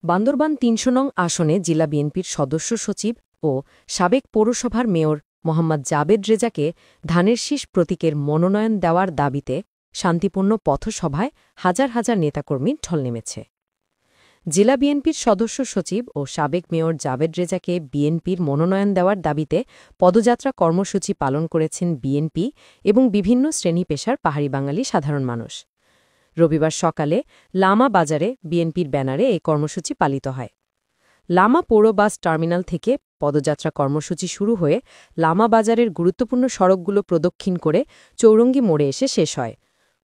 বান্দরবান ৩০০ নং আসনে জেলা বিএনপির সদস্য সচিব ও সাবেক পৌরসভার মেয়র মোহাম্মদ জাবেদ রেজাকে ধানের শীষ প্রতীকের মনোনয়ন দেওয়ার দাবিতে শান্তিপূর্ণ পথসভায় হাজার হাজার নেতাকর্মী ঢল নেমেছে। জেলা বিএনপির সদস্য সচিব ও সাবেক মেয়র জাবেদ রেজাকে বিএনপির মনোনয়ন দেওয়ার দাবিতে পদযাত্রা কর্মসূচি পালন করেছেন বিএনপি এবং বিভিন্ন শ্রেণী পেশার পাহাড়ি বাঙালি সাধারণ মানুষ। রবিবার সকালে লামা বাজারে বিএনপির ব্যানারে এই কর্মসূচি পালিত হয়। লামা পৌর বাস টার্মিনাল থেকে পদযাত্রা কর্মসূচি শুরু হয়ে লামা বাজারের গুরুত্বপূর্ণ সড়কগুলো প্রদক্ষিণ করে চৌরঙ্গি মোড়ে এসে শেষ হয়।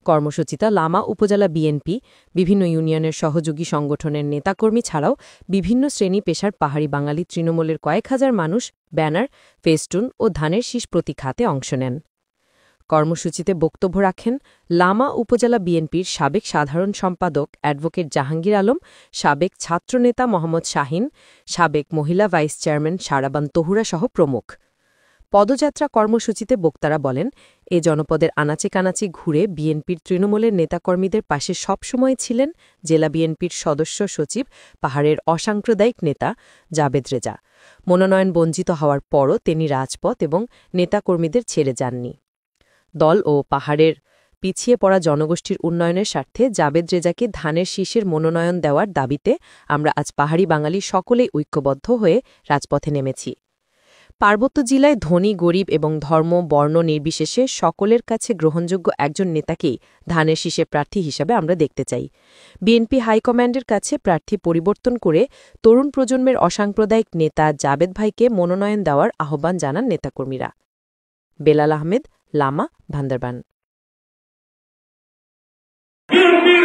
কর্মসূচিটা লামা উপজেলা বিএনপি, বিভিন্ন ইউনিয়নের সহযোগী সংগঠনের নেতাকর্মী ছাড়াও বিভিন্ন শ্রেণী পেশার পাহাড়ি বাঙালি তৃণমূলের কয়েক হাজার মানুষ ব্যানার, ফেস্টুন ও ধানের শীষ প্রতীক হাতে অংশ নেন। কর্মসূচিতে বক্তব্য রাখেন লামা উপজেলা বিএনপির সাবেক সাধারণ সম্পাদক অ্যাডভোকেট জাহাঙ্গীর আলম, সাবেক ছাত্রনেতা মোহাম্মদ শাহিন, সাবেক মহিলা ভাইস চেয়ারম্যান সারাবান তহুরা সহ প্রমুখ। পদযাত্রা কর্মসূচিতে বক্তারা বলেন, এ জনপদের আনাচে কানাচে ঘুরে বিএনপির তৃণমূলের নেতাকর্মীদের পাশে সবসময় ছিলেন জেলা বিএনপির সদস্য সচিব, পাহাড়ের অসাম্প্রদায়িক নেতা জাবেদ রেজা। মনোনয়ন বঞ্চিত হওয়ার পরও তিনি রাজপথ এবং নেতাকর্মীদের ছেড়ে যাননি। দল ও পাহাড়ের পিছিয়ে পড়া জনগোষ্ঠীর উন্নয়নের স্বার্থে জাবেদ রেজাকে ধানের শীষের মনোনয়ন দেওয়ার দাবিতে আমরা আজ পাহাড়ি বাঙালি সকলেই ঐক্যবদ্ধ হয়ে রাজপথে নেমেছি। পার্বত্য জেলায় ধনী গরিব এবং ধর্ম বর্ণ নির্বিশেষে সকলের কাছে গ্রহণযোগ্য একজন নেতাকেই ধানের শীষে প্রার্থী হিসাবে আমরা দেখতে চাই। বিএনপি হাইকমান্ডের কাছে প্রার্থী পরিবর্তন করে তরুণ প্রজন্মের অসাম্প্রদায়িক নেতা জাবেদ ভাইকে মনোনয়ন দেওয়ার আহ্বান জানান নেতাকর্মীরা। বেলাল আহমেদ, লামা, বান্দরবান। বিএনপির